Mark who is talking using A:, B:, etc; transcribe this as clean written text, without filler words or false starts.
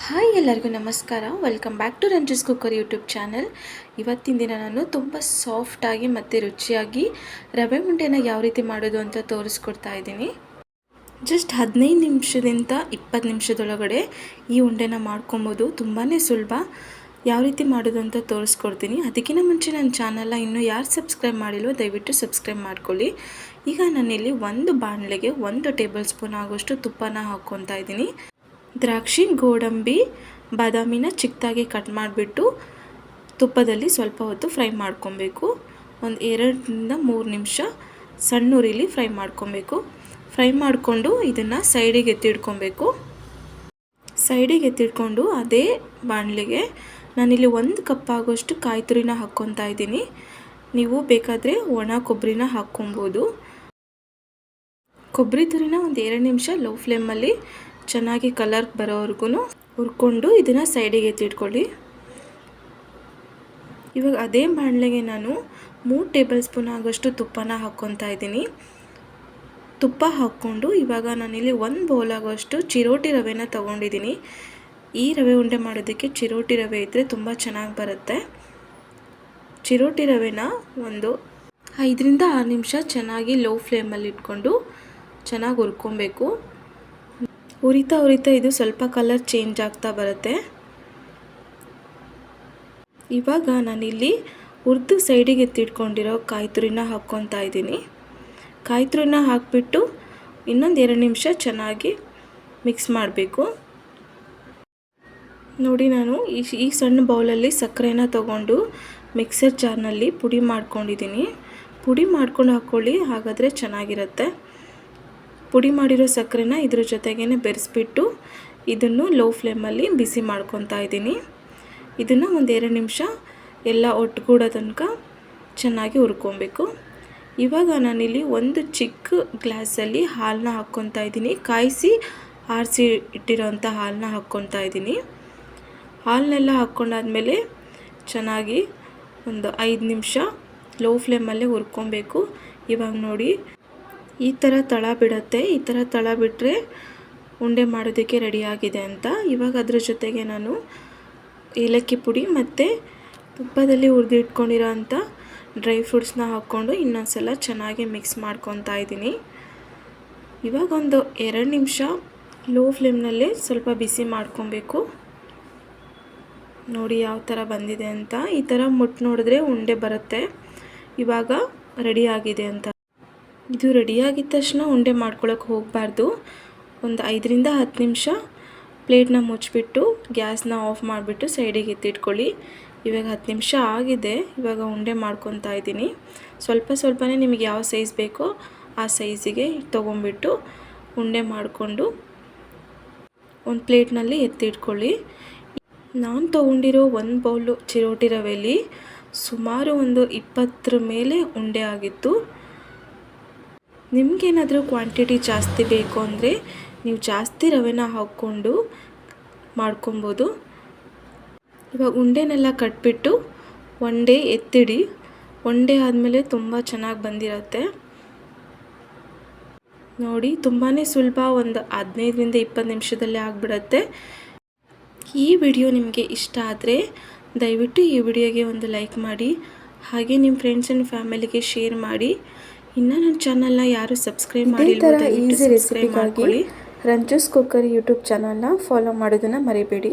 A: Hi ಎಲ್ಲರಿಗೂ ನಮಸ್ಕಾರ. Welcome back to Ranji's cooker YouTube channel. ಇವತ್ತಿನ ದಿನ ನಾನು ತುಂಬ ಸಾಫ್ಟಾಗಿ ಮತ್ತು ರುಚಿಯಾಗಿ ರವೆ ಉಂಡೆನ ಯಾವ ರೀತಿ ಮಾಡೋದು ಅಂತ ತೋರಿಸ್ಕೊಡ್ತಾ ಇದ್ದೀನಿ. ಜಸ್ಟ್ 15 ನಿಮಿಷದಿಂದ 20 ನಿಮಿಷದೊಳಗಡೆ ಈ ಉಂಡೆನ ಮಾಡ್ಕೊಬೋದು. ತುಂಬಾ ಸುಲಭ. ಯಾವ ರೀತಿ ಮಾಡೋದು ಅಂತ ತೋರಿಸ್ಕೊಡ್ತೀನಿ. ಅದಕ್ಕಿಂತ ಮುಂಚೆ ನನ್ನ ಚಾನಲ್ನ ಇನ್ನೂ ಯಾರು ಸಬ್ಸ್ಕ್ರೈಬ್ ಮಾಡಿಲ್ವೋ ದಯವಿಟ್ಟು ಸಬ್ಸ್ಕ್ರೈಬ್ ಮಾಡ್ಕೊಳ್ಳಿ. ಈಗ ನಾನಿಲ್ಲಿ ಒಂದು ಬಾಣಲೆಗೆ 1 ಟೇಬಲ್ ಸ್ಪೂನ್ ಆಗೋಷ್ಟು ತುಪ್ಪನ ಹಾಕ್ಕೊತಾ ಇದ್ದೀನಿ. ದ್ರಾಕ್ಷಿ, ಗೋಡಂಬಿ, ಬಾದಾಮಿನ ಚಿಕ್ಕದಾಗಿ ಕಟ್ ಮಾಡಿಬಿಟ್ಟು ತುಪ್ಪದಲ್ಲಿ ಸ್ವಲ್ಪ ಹೊತ್ತು ಫ್ರೈ ಮಾಡ್ಕೊಬೇಕು. ಒಂದು 2-3 ನಿಮಿಷ ಸಣ್ಣ ಉರಿಲಿ ಫ್ರೈ ಮಾಡ್ಕೊಬೇಕು. ಫ್ರೈ ಮಾಡಿಕೊಂಡು ಇದನ್ನು ಸೈಡಿಗೆ ಎತ್ತಿಡ್ಕೊಬೇಕು. ಸೈಡಿಗೆ ಎತ್ತಿಡ್ಕೊಂಡು ಅದೇ ಬಾಣಲೆಗೆ ನಾನಿಲ್ಲಿ 1 ಕಪ್ ಆಗೋಷ್ಟು ಕಾಯಿ ತುರಿನ ಹಾಕ್ಕೊತಾ ಇದ್ದೀನಿ. ನೀವು ಬೇಕಾದರೆ ಒಣ ಕೊಬ್ಬರಿನ ಹಾಕ್ಕೊಬೋದು. ಕೊಬ್ಬರಿ ತುರಿನ ಒಂದು 2 ನಿಮಿಷ ಲೋ ಫ್ಲೇಮಲ್ಲಿ ಚೆನ್ನಾಗಿ ಕಲರ್ ಬರೋವರೆಗೂ ಹುರ್ಕೊಂಡು ಇದನ್ನು ಸೈಡಿಗೆ ಎತ್ತಿಟ್ಕೊಳ್ಳಿ. ಇವಾಗ ಅದೇ ಬಾಣಲೆಗೆ ನಾನು 3 ಟೇಬಲ್ ಸ್ಪೂನ್ ಆಗೋಷ್ಟು ತುಪ್ಪನ ಹಾಕ್ಕೊತಾ ಇದ್ದೀನಿ. ತುಪ್ಪ ಹಾಕ್ಕೊಂಡು ಇವಾಗ ನಾನಿಲ್ಲಿ 1 ಬೌಲ್ ಆಗೋಷ್ಟು ಚಿರೋಟಿ ರವೆನ ತೊಗೊಂಡಿದ್ದೀನಿ. ಈ ರವೆ ಉಂಡೆ ಮಾಡೋದಕ್ಕೆ ಚಿರೋಟಿ ರವೆ ಇದ್ದರೆ ತುಂಬ ಚೆನ್ನಾಗಿ ಬರುತ್ತೆ. ಚಿರೋಟಿ ರವೆನ ಒಂದು 5-6 ನಿಮಿಷ ಚೆನ್ನಾಗಿ ಲೋ ಫ್ಲೇಮಲ್ಲಿ ಇಟ್ಕೊಂಡು ಚೆನ್ನಾಗಿ ಹುರ್ಕೊಬೇಕು. ಉರಿತಾ ಇದು ಸ್ವಲ್ಪ ಕಲರ್ ಚೇಂಜ್ ಆಗ್ತಾ ಬರುತ್ತೆ. ಇವಾಗ ನಾನಿಲ್ಲಿ ಹುರಿದು ಸೈಡಿಗೆ ಎತ್ತಿಟ್ಕೊಂಡಿರೋ ಕಾಯಿ ತುರಿನ ಹಾಕ್ಕೊತಾ ಇದ್ದೀನಿ. ಕಾಯಿ ತುರಿನ ಹಾಕಿಬಿಟ್ಟು ಇನ್ನೊಂದು 2 ನಿಮಿಷ ಚೆನ್ನಾಗಿ ಮಿಕ್ಸ್ ಮಾಡಬೇಕು. ನೋಡಿ, ನಾನು ಈ ಸಣ್ಣ ಬೌಲಲ್ಲಿ ಸಕ್ಕರೆನ ತೊಗೊಂಡು ಮಿಕ್ಸರ್ ಜಾರ್ನಲ್ಲಿ ಪುಡಿ ಮಾಡ್ಕೊಂಡಿದ್ದೀನಿ. ಪುಡಿ ಮಾಡ್ಕೊಂಡು ಹಾಕ್ಕೊಳ್ಳಿ, ಹಾಗಾದರೆ ಚೆನ್ನಾಗಿರುತ್ತೆ. ಪುಡಿ ಮಾಡಿರೋ ಸಕ್ಕರೆನ ಇದ್ರ ಜೊತೆಗೇ ಬೆರೆಸ್ಬಿಟ್ಟು ಇದನ್ನು ಲೋ ಫ್ಲೇಮಲ್ಲಿ ಬಿಸಿ ಮಾಡ್ಕೊತಾ ಇದ್ದೀನಿ. ಇದನ್ನು ಒಂದು 2 ನಿಮಿಷ ಎಲ್ಲ ಒಟ್ಟುಗೂಡೋ ತನಕ ಚೆನ್ನಾಗಿ ಹುರ್ಕೊಬೇಕು. ಇವಾಗ ನಾನಿಲ್ಲಿ ಒಂದು ಚಿಕ್ಕ ಗ್ಲಾಸಲ್ಲಿ ಹಾಲನ್ನ ಹಾಕ್ಕೊತಾ ಇದ್ದೀನಿ. ಕಾಯಿಸಿ ಆರಿಸಿ ಇಟ್ಟಿರೋಂಥ ಹಾಲನ್ನ ಹಾಕ್ಕೊತಾ ಇದ್ದೀನಿ. ಹಾಲನ್ನೆಲ್ಲ ಹಾಕ್ಕೊಂಡಾದ್ಮೇಲೆ ಚೆನ್ನಾಗಿ ಒಂದು 5 ನಿಮಿಷ ಲೋ ಫ್ಲೇಮಲ್ಲೇ ಹುರ್ಕೊಬೇಕು. ಇವಾಗ ನೋಡಿ, ಈ ಥರ ತಳ ಬಿಡುತ್ತೆ. ಈ ಥರ ತಳ ಬಿಟ್ಟರೆ ಉಂಡೆ ಮಾಡೋದಕ್ಕೆ ರೆಡಿಯಾಗಿದೆ ಅಂತ. ಇವಾಗ ಅದ್ರ ಜೊತೆಗೆ ನಾನು ಏಲಕ್ಕಿ ಪುಡಿ ಮತ್ತು ತುಪ್ಪದಲ್ಲಿ ಹುರಿದು ಇಟ್ಕೊಂಡಿರೋ ಅಂಥ ಡ್ರೈ ಫ್ರೂಟ್ಸ್ನ ಹಾಕ್ಕೊಂಡು ಇನ್ನೊಂದು ಸಲ ಚೆನ್ನಾಗಿ ಮಿಕ್ಸ್ ಮಾಡ್ಕೊತಾ ಇದ್ದೀನಿ. ಇವಾಗ ಒಂದು 2 ನಿಮಿಷ ಲೋ ಫ್ಲೇಮ್ನಲ್ಲೇ ಸ್ವಲ್ಪ ಬಿಸಿ ಮಾಡ್ಕೊಬೇಕು. ನೋಡಿ ಯಾವ ಥರ ಬಂದಿದೆ ಅಂತ. ಈ ಥರ ಮುಟ್ಟು ನೋಡಿದ್ರೆ ಉಂಡೆ ಬರುತ್ತೆ. ಇವಾಗ ರೆಡಿಯಾಗಿದೆ ಅಂತ. ಇದು ರೆಡಿಯಾಗಿದ್ದ ತಕ್ಷಣ ಉಂಡೆ ಮಾಡ್ಕೊಳ್ಳೋಕೆ ಹೋಗಬಾರ್ದು. ಒಂದು 5-10 ನಿಮಿಷ ಪ್ಲೇಟ್ನ ಮುಚ್ಚಿಬಿಟ್ಟು ಗ್ಯಾಸ್ನ ಆಫ್ ಮಾಡಿಬಿಟ್ಟು ಸೈಡಿಗೆ ಎತ್ತಿಟ್ಕೊಳ್ಳಿ. ಇವಾಗ 10 ನಿಮಿಷ ಆಗಿದೆ. ಇವಾಗ ಉಂಡೆ ಮಾಡ್ಕೊತಾ ಇದ್ದೀನಿ. ಸ್ವಲ್ಪನೇ ನಿಮಗೆ ಯಾವ ಸೈಜ್ ಬೇಕೋ ಆ ಸೈಜಿಗೆ ತೊಗೊಂಬಿಟ್ಟು ಉಂಡೆ ಮಾಡಿಕೊಂಡು ಒಂದು ಪ್ಲೇಟ್ನಲ್ಲಿ ಎತ್ತಿಟ್ಕೊಳ್ಳಿ. ನಾನು ತೊಗೊಂಡಿರೋ 1 ಬೌಲು ಚಿರೋಟಿ ರವೆಯಲ್ಲಿ ಸುಮಾರು ಒಂದು 20 ಮೇಲೆ ಉಂಡೆ ಆಗಿತ್ತು. ನಿಮಗೇನಾದರೂ ಕ್ವಾಂಟಿಟಿ ಜಾಸ್ತಿ ಬೇಕು ಅಂದರೆ ನೀವು ಜಾಸ್ತಿ ರವೆನ ಹಾಕ್ಕೊಂಡು ಮಾಡ್ಕೊಬೋದು. ಇವಾಗ ಉಂಡೆನೆಲ್ಲ ಕಟ್ಬಿಟ್ಟು ಒಂದೇ ಎತ್ತಿಡಿ. ಒಂದೇ ಆದಮೇಲೆ ತುಂಬ ಚೆನ್ನಾಗಿ ಬಂದಿರುತ್ತೆ. ನೋಡಿ, ತುಂಬಾ ಸುಲಭ. ಒಂದು 15-20 ನಿಮಿಷದಲ್ಲೇ ಆಗಿಬಿಡುತ್ತೆ. ಈ ವಿಡಿಯೋ ನಿಮಗೆ ಇಷ್ಟ ಆದರೆ ದಯವಿಟ್ಟು ಈ ವಿಡಿಯೋಗೆ ಒಂದು ಲೈಕ್ ಮಾಡಿ. ಹಾಗೆ ನಿಮ್ಮ ಫ್ರೆಂಡ್ಸ್ ಆ್ಯಂಡ್ ಫ್ಯಾಮಿಲಿಗೆ ಶೇರ್ ಮಾಡಿ. ಇನ್ನು ನನ್ನ ಚಾನಲ್ನ ಯಾರು ಸಬ್ಸ್ಕ್ರೈಬ್ ಮಾಡಿಲ್ಲ ದಯವಿಟ್ಟು ಸಬ್ಸ್ಕ್ರೈಬ್ ಮಾಡ್ಕೊಳ್ಳಿ. ರಂಜಿಸ್ ಕುಕ್ಕರ್ ಯೂಟ್ಯೂಬ್ ಚಾನಲ್ನ ಫಾಲೋ ಮಾಡೋದನ್ನು ಮರಿಬೇಡಿ.